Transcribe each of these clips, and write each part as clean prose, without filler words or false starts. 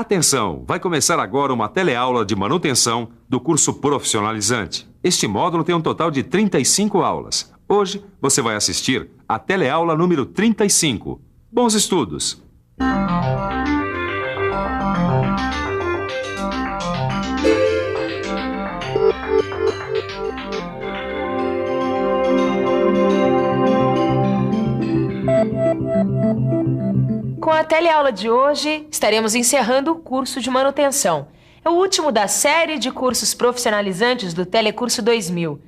Atenção! Vai começar agora uma teleaula de manutenção do curso profissionalizante. Este módulo tem um total de 35 aulas. Hoje você vai assistir a teleaula número 35. Bons estudos! Com a teleaula de hoje, estaremos encerrando o curso de manutenção. É o último da série de cursos profissionalizantes do Telecurso 2000.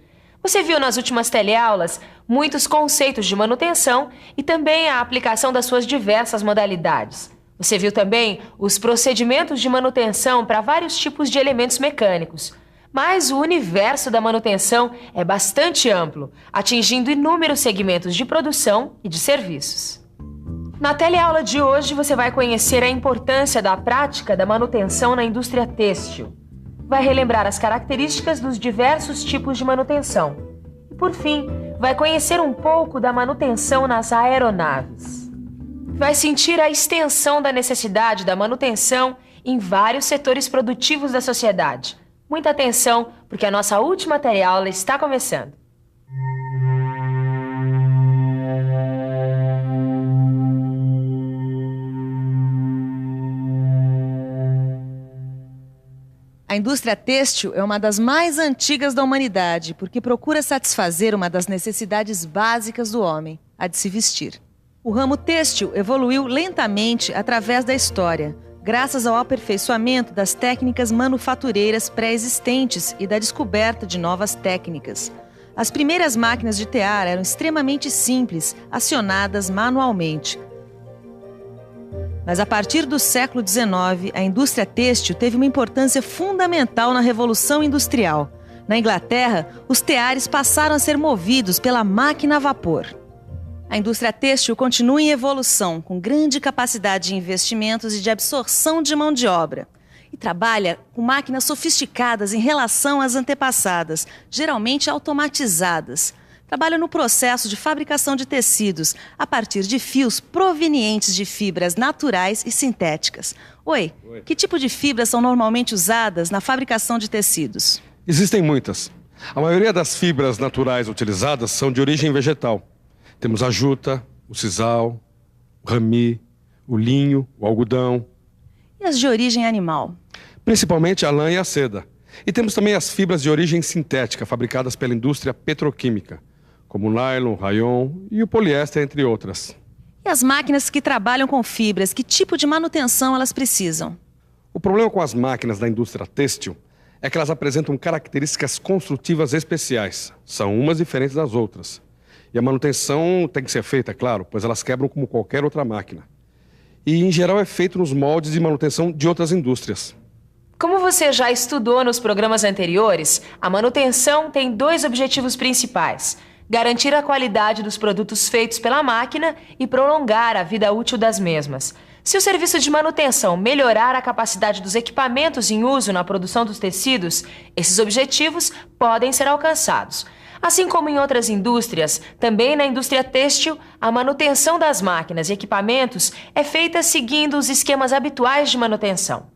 Você viu nas últimas teleaulas muitos conceitos de manutenção e também a aplicação das suas diversas modalidades. Você viu também os procedimentos de manutenção para vários tipos de elementos mecânicos. Mas o universo da manutenção é bastante amplo, atingindo inúmeros segmentos de produção e de serviços. Na teleaula de hoje, você vai conhecer a importância da prática da manutenção na indústria têxtil. Vai relembrar as características dos diversos tipos de manutenção. E, por fim, vai conhecer um pouco da manutenção nas aeronaves. Vai sentir a extensão da necessidade da manutenção em vários setores produtivos da sociedade. Muita atenção, porque a nossa última teleaula está começando. A indústria têxtil é uma das mais antigas da humanidade, porque procura satisfazer uma das necessidades básicas do homem, a de se vestir. O ramo têxtil evoluiu lentamente através da história, graças ao aperfeiçoamento das técnicas manufatureiras pré-existentes e da descoberta de novas técnicas. As primeiras máquinas de tear eram extremamente simples, acionadas manualmente. Mas a partir do século XIX, a indústria têxtil teve uma importância fundamental na Revolução Industrial. Na Inglaterra, os teares passaram a ser movidos pela máquina a vapor. A indústria têxtil continua em evolução, com grande capacidade de investimentos e de absorção de mão de obra. E trabalha com máquinas sofisticadas em relação às antepassadas, geralmente automatizadas. Trabalha no processo de fabricação de tecidos a partir de fios provenientes de fibras naturais e sintéticas. Oi, que tipo de fibras são normalmente usadas na fabricação de tecidos? Existem muitas. A maioria das fibras naturais utilizadas são de origem vegetal. Temos a juta, o sisal, o rami, o linho, o algodão. E as de origem animal? Principalmente a lã e a seda. E temos também as fibras de origem sintética, fabricadas pela indústria petroquímica, como o nylon, o rayon e o poliéster, entre outras. E as máquinas que trabalham com fibras, que tipo de manutenção elas precisam? O problema com as máquinas da indústria têxtil é que elas apresentam características construtivas especiais. São umas diferentes das outras. E a manutenção tem que ser feita, é claro, pois elas quebram como qualquer outra máquina. E, em geral, é feito nos moldes de manutenção de outras indústrias. Como você já estudou nos programas anteriores, a manutenção tem dois objetivos principais: garantir a qualidade dos produtos feitos pela máquina e prolongar a vida útil das mesmas. Se o serviço de manutenção melhorar a capacidade dos equipamentos em uso na produção dos tecidos, esses objetivos podem ser alcançados. Assim como em outras indústrias, também na indústria têxtil, a manutenção das máquinas e equipamentos é feita seguindo os esquemas habituais de manutenção.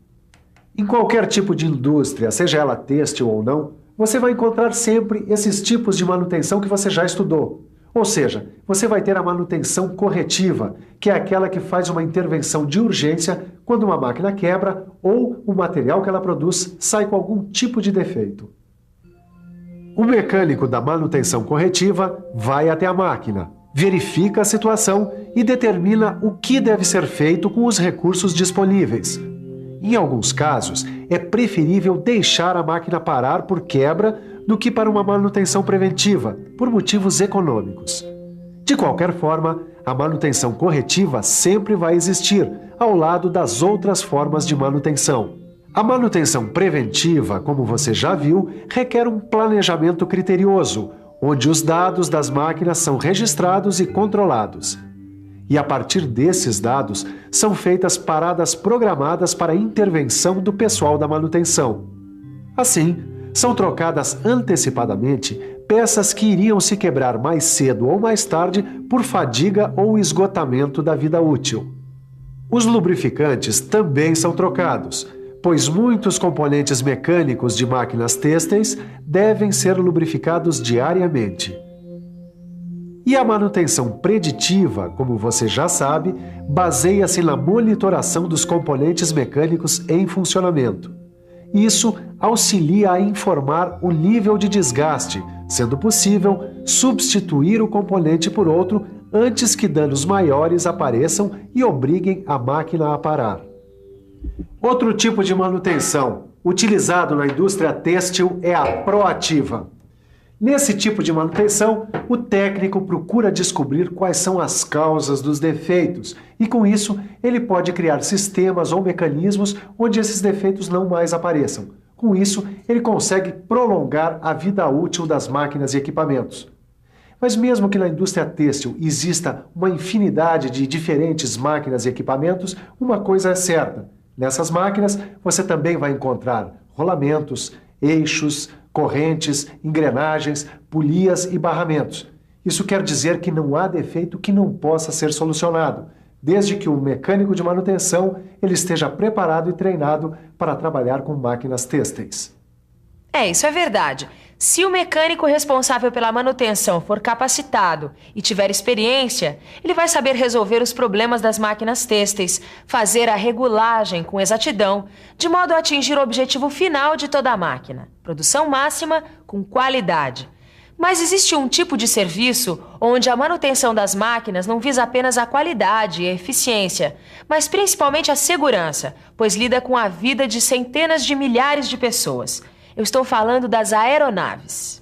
Em qualquer tipo de indústria, seja ela têxtil ou não, você vai encontrar sempre esses tipos de manutenção que você já estudou. Ou seja, você vai ter a manutenção corretiva, que é aquela que faz uma intervenção de urgência quando uma máquina quebra ou o material que ela produz sai com algum tipo de defeito. O mecânico da manutenção corretiva vai até a máquina, verifica a situação e determina o que deve ser feito com os recursos disponíveis. Em alguns casos, é preferível deixar a máquina parar por quebra do que para uma manutenção preventiva, por motivos econômicos. De qualquer forma, a manutenção corretiva sempre vai existir, ao lado das outras formas de manutenção. A manutenção preventiva, como você já viu, requer um planejamento criterioso, onde os dados das máquinas são registrados e controlados. E a partir desses dados, são feitas paradas programadas para a intervenção do pessoal da manutenção. Assim, são trocadas antecipadamente peças que iriam se quebrar mais cedo ou mais tarde por fadiga ou esgotamento da vida útil. Os lubrificantes também são trocados, pois muitos componentes mecânicos de máquinas têxteis devem ser lubrificados diariamente. E a manutenção preditiva, como você já sabe, baseia-se na monitoração dos componentes mecânicos em funcionamento. Isso auxilia a informar o nível de desgaste, sendo possível substituir o componente por outro antes que danos maiores apareçam e obriguem a máquina a parar. Outro tipo de manutenção utilizado na indústria têxtil é a proativa. Nesse tipo de manutenção, o técnico procura descobrir quais são as causas dos defeitos e, com isso, ele pode criar sistemas ou mecanismos onde esses defeitos não mais apareçam. Com isso, ele consegue prolongar a vida útil das máquinas e equipamentos. Mas mesmo que na indústria têxtil exista uma infinidade de diferentes máquinas e equipamentos, uma coisa é certa: nessas máquinas você também vai encontrar rolamentos, eixos, correntes, engrenagens, polias e barramentos. Isso quer dizer que não há defeito que não possa ser solucionado, desde que o mecânico de manutenção ele esteja preparado e treinado para trabalhar com máquinas têxteis. Isso é verdade. Se o mecânico responsável pela manutenção for capacitado e tiver experiência, ele vai saber resolver os problemas das máquinas têxteis, fazer a regulagem com exatidão, de modo a atingir o objetivo final de toda a máquina: produção máxima com qualidade. Mas existe um tipo de serviço onde a manutenção das máquinas não visa apenas a qualidade e a eficiência, mas principalmente a segurança, pois lida com a vida de centenas de milhares de pessoas. Eu estou falando das aeronaves.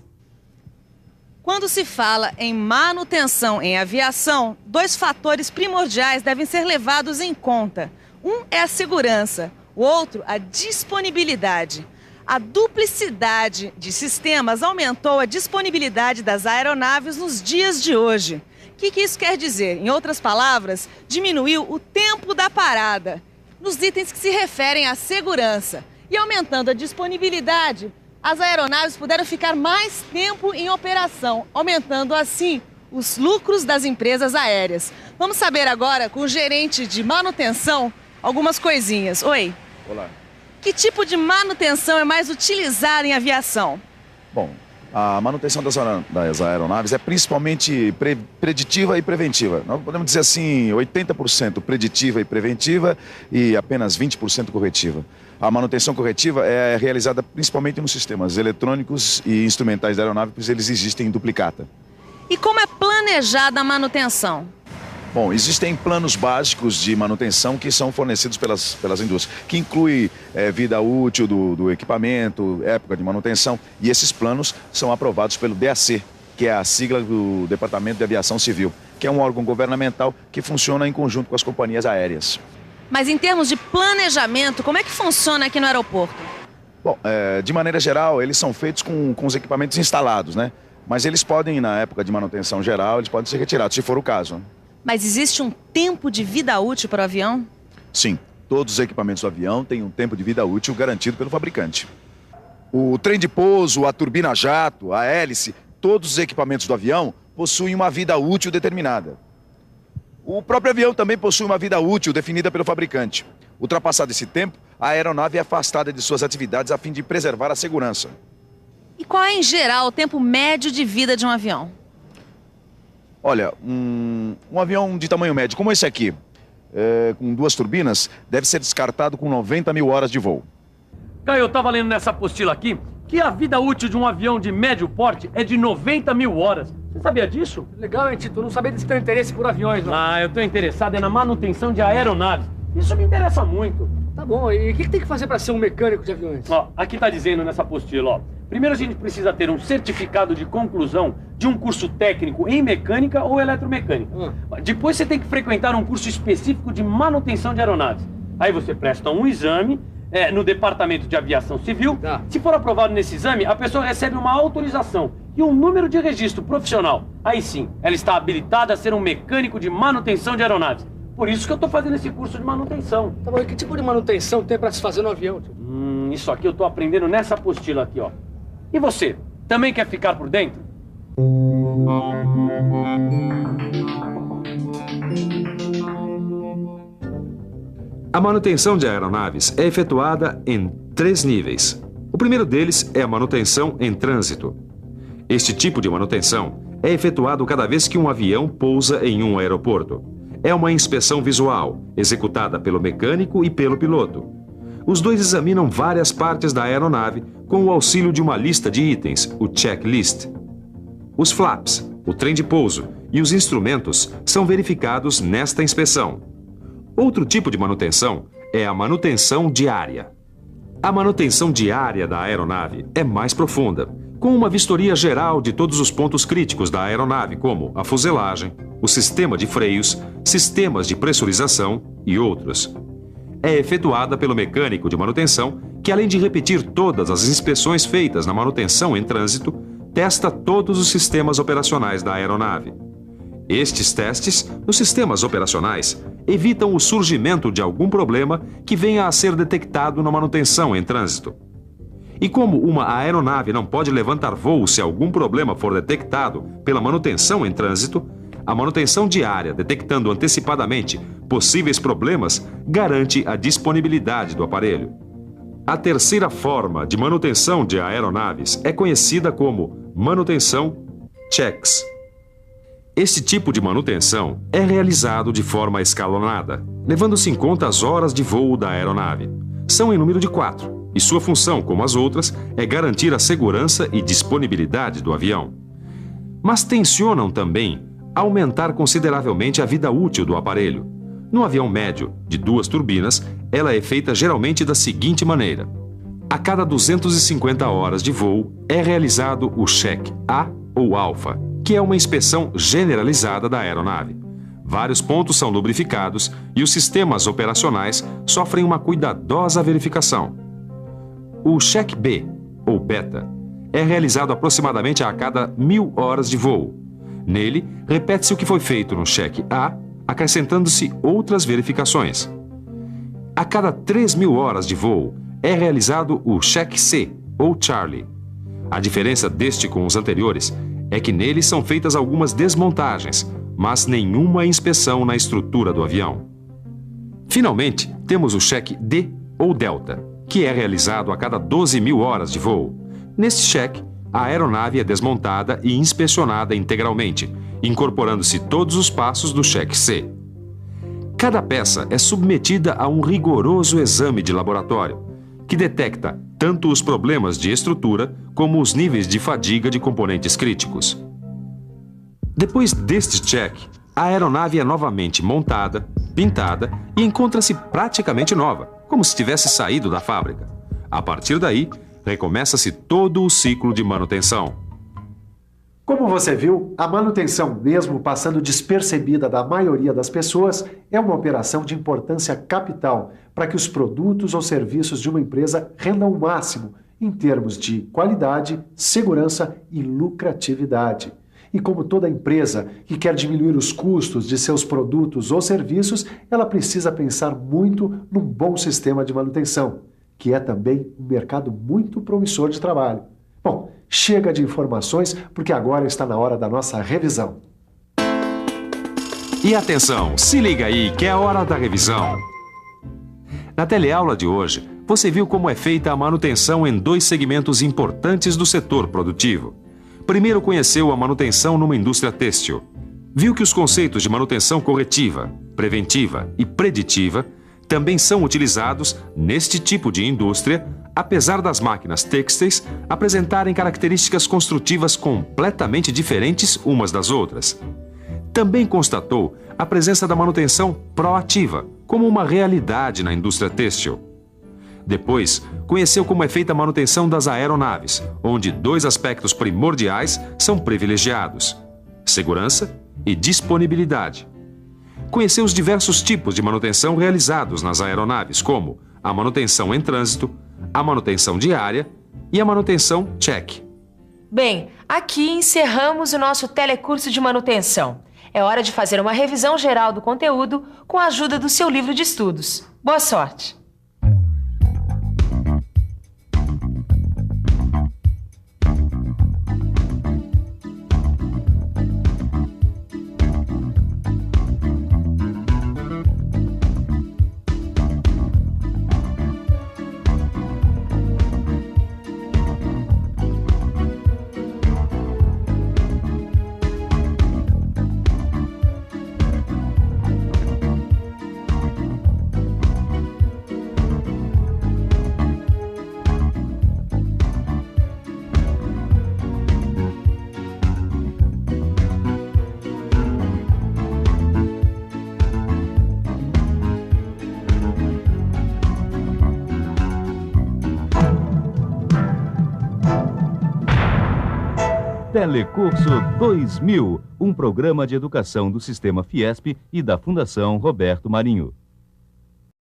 Quando se fala em manutenção em aviação, dois fatores primordiais devem ser levados em conta. Um é a segurança, o outro a disponibilidade. A duplicidade de sistemas aumentou a disponibilidade das aeronaves nos dias de hoje. O que isso quer dizer? Em outras palavras, diminuiu o tempo da parada nos itens que se referem à segurança. E aumentando a disponibilidade, as aeronaves puderam ficar mais tempo em operação, aumentando assim os lucros das empresas aéreas. Vamos saber agora com o gerente de manutenção algumas coisinhas. Oi. Olá. Que tipo de manutenção é mais utilizada em aviação? Bom, a manutenção das aeronaves é principalmente preditiva e preventiva. Nós podemos dizer assim, 80% preditiva e preventiva e apenas 20% corretiva. A manutenção corretiva é realizada principalmente nos sistemas eletrônicos e instrumentais da aeronave, pois eles existem em duplicata. E como é planejada a manutenção? Bom, existem planos básicos de manutenção que são fornecidos pelas indústrias, que inclui vida útil do equipamento, época de manutenção, e esses planos são aprovados pelo DAC, que é a sigla do Departamento de Aviação Civil, que é um órgão governamental que funciona em conjunto com as companhias aéreas. Mas em termos de planejamento, como é que funciona aqui no aeroporto? Bom, de maneira geral, eles são feitos com os equipamentos instalados, né? Mas eles podem, na época de manutenção geral, eles podem ser retirados, se for o caso. Mas existe um tempo de vida útil para o avião? Sim, todos os equipamentos do avião têm um tempo de vida útil garantido pelo fabricante. O trem de pouso, a turbina jato, a hélice, todos os equipamentos do avião possuem uma vida útil determinada. O próprio avião também possui uma vida útil definida pelo fabricante. Ultrapassado esse tempo, a aeronave é afastada de suas atividades a fim de preservar a segurança. E qual é, em geral, o tempo médio de vida de um avião? Olha, um avião de tamanho médio como esse aqui, com 2 turbinas, deve ser descartado com 90 mil horas de voo. Caio, eu estava lendo nessa apostila aqui que a vida útil de um avião de médio porte é de 90 mil horas. Você sabia disso? Legal, hein, Tito? Eu não sabia desse teu interesse por aviões, não. Eu estou interessado na manutenção de aeronaves. Isso me interessa muito. Tá bom, e o que tem que fazer para ser um mecânico de aviões? Aqui está dizendo nessa apostila, Primeiro a gente precisa ter um certificado de conclusão de um curso técnico em mecânica ou eletromecânica. Depois você tem que frequentar um curso específico de manutenção de aeronaves. Aí você presta um exame no Departamento de Aviação Civil. Tá. Se for aprovado nesse exame, a pessoa recebe uma autorização e um número de registro profissional. Aí sim, ela está habilitada a ser um mecânico de manutenção de aeronaves. Por isso que eu estou fazendo esse curso de manutenção. Tá bom, e que tipo de manutenção tem para se fazer no avião, tio? Isso aqui eu estou aprendendo nessa apostila aqui, ó. E você, também quer ficar por dentro? A manutenção de aeronaves é efetuada em 3 níveis. O primeiro deles é a manutenção em trânsito. Este tipo de manutenção é efetuado cada vez que um avião pousa em um aeroporto. É uma inspeção visual, executada pelo mecânico e pelo piloto. Os dois examinam várias partes da aeronave com o auxílio de uma lista de itens, o checklist. Os flaps, o trem de pouso e os instrumentos são verificados nesta inspeção. Outro tipo de manutenção é a manutenção diária. A manutenção diária da aeronave é mais profunda, com uma vistoria geral de todos os pontos críticos da aeronave, como a fuselagem, o sistema de freios, sistemas de pressurização e outros. É efetuada pelo mecânico de manutenção, que além de repetir todas as inspeções feitas na manutenção em trânsito, testa todos os sistemas operacionais da aeronave. Estes testes, nos sistemas operacionais, evitam o surgimento de algum problema que venha a ser detectado na manutenção em trânsito. E como uma aeronave não pode levantar voo se algum problema for detectado pela manutenção em trânsito, a manutenção diária, detectando antecipadamente possíveis problemas, garante a disponibilidade do aparelho. A terceira forma de manutenção de aeronaves é conhecida como manutenção checks. Este tipo de manutenção é realizado de forma escalonada, levando-se em conta as horas de voo da aeronave. São em número de 4, e sua função, como as outras, é garantir a segurança e disponibilidade do avião. Mas tencionam também aumentar consideravelmente a vida útil do aparelho. No avião médio, de 2 turbinas, ela é feita geralmente da seguinte maneira. A cada 250 horas de voo é realizado o check A ou alfa, que é uma inspeção generalizada da aeronave. Vários pontos são lubrificados e os sistemas operacionais sofrem uma cuidadosa verificação. O check B, ou beta, é realizado aproximadamente a cada 1000 horas de voo. Nele, repete-se o que foi feito no check A, acrescentando-se outras verificações. A cada 3000 horas de voo, é realizado o check C, ou Charlie. A diferença deste com os anteriores é que nele são feitas algumas desmontagens, mas nenhuma inspeção na estrutura do avião. Finalmente, temos o check D, ou Delta, que é realizado a cada 12.000 horas de voo. Neste check, a aeronave é desmontada e inspecionada integralmente, incorporando-se todos os passos do check C. Cada peça é submetida a um rigoroso exame de laboratório, que detecta tanto os problemas de estrutura como os níveis de fadiga de componentes críticos. Depois deste check, a aeronave é novamente montada, pintada e encontra-se praticamente nova, como se tivesse saído da fábrica. A partir daí, recomeça-se todo o ciclo de manutenção. Como você viu, a manutenção, mesmo passando despercebida da maioria das pessoas, é uma operação de importância capital para que os produtos ou serviços de uma empresa rendam o máximo em termos de qualidade, segurança e lucratividade. E como toda empresa que quer diminuir os custos de seus produtos ou serviços, ela precisa pensar muito num bom sistema de manutenção, que é também um mercado muito promissor de trabalho. Bom, chega de informações, porque agora está na hora da nossa revisão. E atenção, se liga aí que é a hora da revisão. Na teleaula de hoje, você viu como é feita a manutenção em 2 segmentos importantes do setor produtivo. Primeiro conheceu a manutenção numa indústria têxtil. Viu que os conceitos de manutenção corretiva, preventiva e preditiva também são utilizados neste tipo de indústria, apesar das máquinas têxteis apresentarem características construtivas completamente diferentes umas das outras. Também constatou a presença da manutenção proativa como uma realidade na indústria têxtil. Depois, conheceu como é feita a manutenção das aeronaves, onde 2 aspectos primordiais são privilegiados: segurança e disponibilidade. Conheceu os diversos tipos de manutenção realizados nas aeronaves, como a manutenção em trânsito, a manutenção diária e a manutenção check. Bem, aqui encerramos o nosso telecurso de manutenção. É hora de fazer uma revisão geral do conteúdo com a ajuda do seu livro de estudos. Boa sorte! Telecurso 2000, um programa de educação do Sistema Fiesp e da Fundação Roberto Marinho.